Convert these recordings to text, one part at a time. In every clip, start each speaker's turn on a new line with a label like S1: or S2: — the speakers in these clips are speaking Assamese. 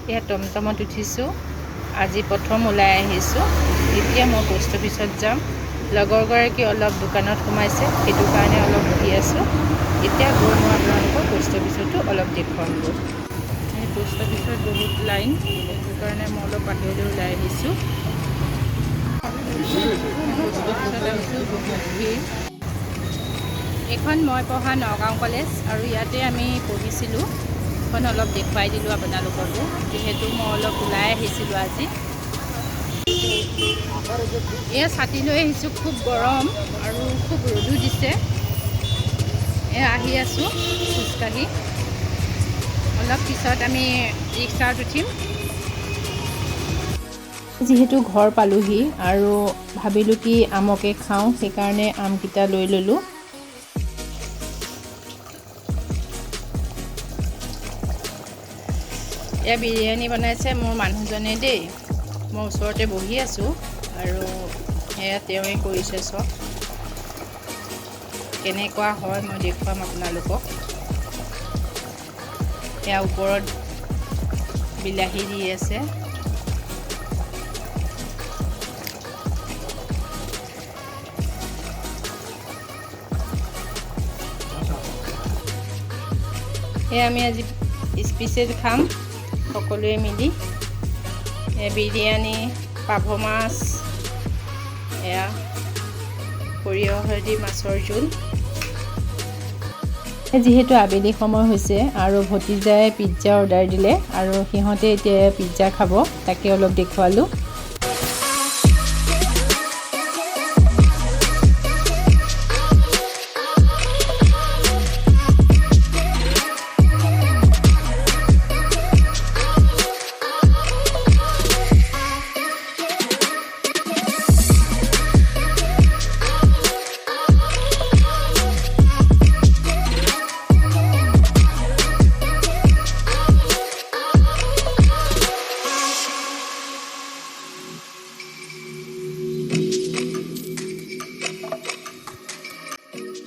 S1: এয়া টমটমত উঠিছোঁ। আজি প্ৰথম ওলাই আহিছোঁ। এতিয়া মই পোষ্ট অফিচত যাম। লগৰগৰাকী অলপ দোকানত সোমাইছে, সেইটো কাৰণে অলপ বহি আছোঁ। এতিয়া গৈ মই আপোনালোকক পোষ্ট অফিচতো অলপ দেখুৱামগৈ। এই পোষ্ট অফিচত বহুত লাইন, সেইটো কাৰণে মই অলপ বাহিৰলৈ ওলাই আহিছোঁ। পোষ্ট অফিচত আহিছোঁ, বহুত ভিৰ। এইখন মই পঢ়া নগাঁও কলেজ, আৰু ইয়াতে আমি পঢ়িছিলোঁ। এখন অলপ দেখুৱাই দিলোঁ আপোনালোককো, যিহেতু মই অলপ ওলাই আহিছিলোঁ আজি। এয়া ছাতি লৈ আহিছোঁ, খুব গৰম আৰু খুব ৰ'দো দিছে। এয়া আহি আছোঁ খোজকাঢ়ি। অলপ পিছত আমি ৰিক্সাত উঠিম। যিহেতু ঘৰ পালোহি আৰু ভাবিলোঁ কি আমকে খাওঁ, সেইকাৰণে আমকেইটা লৈ ল'লোঁ। এয়া বিৰিয়ানী বনাইছে মোৰ মানুহজনে দেই। মই ওচৰতে বহি আছোঁ আৰু এয়া তেওঁৱে কৰিছে চব। কেনেকুৱা হয় মই দেখুৱাম আপোনালোকক। এয়া ওপৰত বিলাহী দি আছে। এয়া আমি আজি স্পেচিয়েল খাম সকলোৱে মিলি। বিৰিয়ানী, পাভ মাছ, এয়া সৰিয়হেদি মাছৰ জোল। যিহেতু আবেলি সময় হৈছে আৰু ভতিজাই পিজ্জা অৰ্ডাৰ দিলে আৰু সিহঁতে এতিয়া পিজ্জা খাব, তাকে অলপ দেখুৱালোঁ।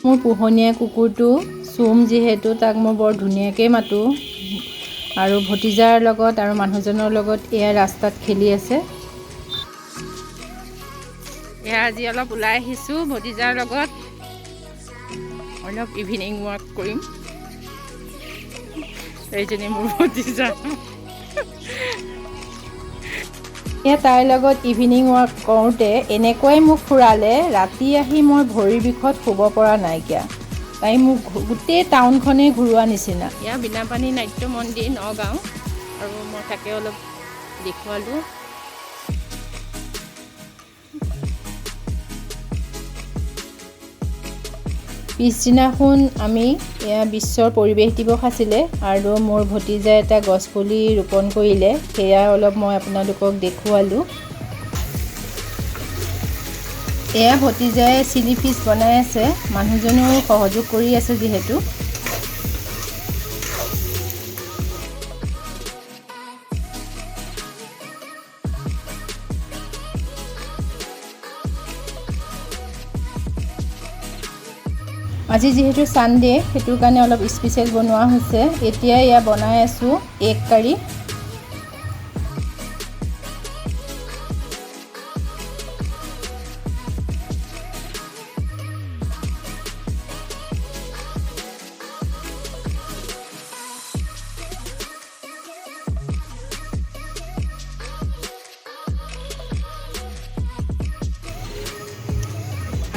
S1: মোৰ পোহনীয়া কুকুৰটো চুম, যিহেতু তাক মই বৰ ধুনীয়াকৈ মাতোঁ আৰু ভতিজাৰ লগত আৰু মানুহজনৰ লগত এয়া ৰাস্তাত খেলি আছে। এয়া আজি অলপ ওলাই আহিছোঁ ভতিজাৰ লগত, অলপ ইভিনিং ৱাক কৰিম। এইজনী মোৰ ভতিজা। এয়া তাইৰ লগত ইভিনিং ৱাক কৰোঁতে এনেকুৱাই মোক ফুৰালে, ৰাতি আহি মই ভৰিৰ বিষত শুব পৰা নাইকিয়া। তাই মোক গোটেই টাউনখনেই ঘূৰোৱা নিচিনা। এয়া বীণাপানী নাট্য মন্দিৰ নগাঁও, আৰু মই তাকে অলপ দেখুৱালোঁ। পিছদিনাখন আমি এয়া বিশ্বৰ পৰিৱেশ দিৱস আছিলে আৰু মোৰ ভতিজাই এটা গছপুলি ৰোপণ কৰিলে, সেয়া অলপ মই আপোনালোকক দেখুৱালোঁ। এয়া ভতিজাই চিলি ফিছ বনাই আছে, মানুহজনেও সহযোগ কৰি আছে যিহেতু। আজি যিহেতু ছানডে, সেইটো কাৰণে অলপ স্পেচিয়েল বনোৱা হৈছে। এতিয়া এয়া বনাই আছোঁ এগ কাৰী।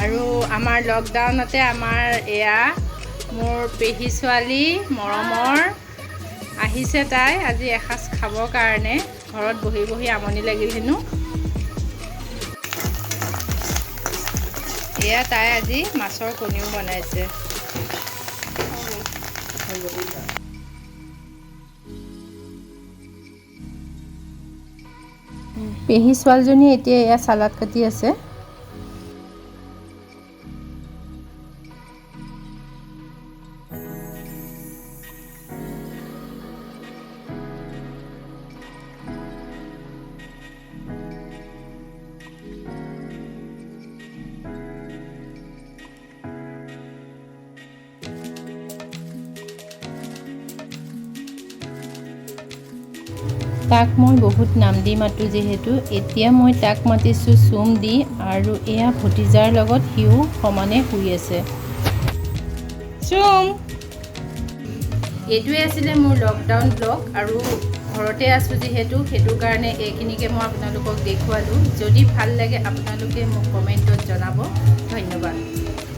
S1: আৰু আমাৰ লকডাউনতে আমাৰ এয়া মোৰ পেহী ছোৱালী মৰমৰ আহিছে, তাই আজি এসাঁজ খাবৰ কাৰণে। ঘৰত বহি বহি আমনি লাগিল হেনো। এয়া তাই আজি মাছৰ কণীও বনাইছে। পেহী ছোৱালীজনী এতিয়া এয়া চালাড কাটি আছে। তাক মই বহুত নাম দি মাতোঁ যিহেতু এতিয়া মই তাক মাতিছোঁ চুম দি আৰু এয়া ভতিজাৰ লগত সিও সমানে শুই আছে। চুম, এইটোৱে আছিলে মোৰ লকডাউন ব্লগ আৰু ঘৰতে আছোঁ যিহেতু সেইটো কাৰণে এইখিনিকে মই আপোনালোকক দেখুৱালোঁ। যদি ভাল লাগে আপোনালোকে মোক কমেণ্টত জনাব। ধন্যবাদ।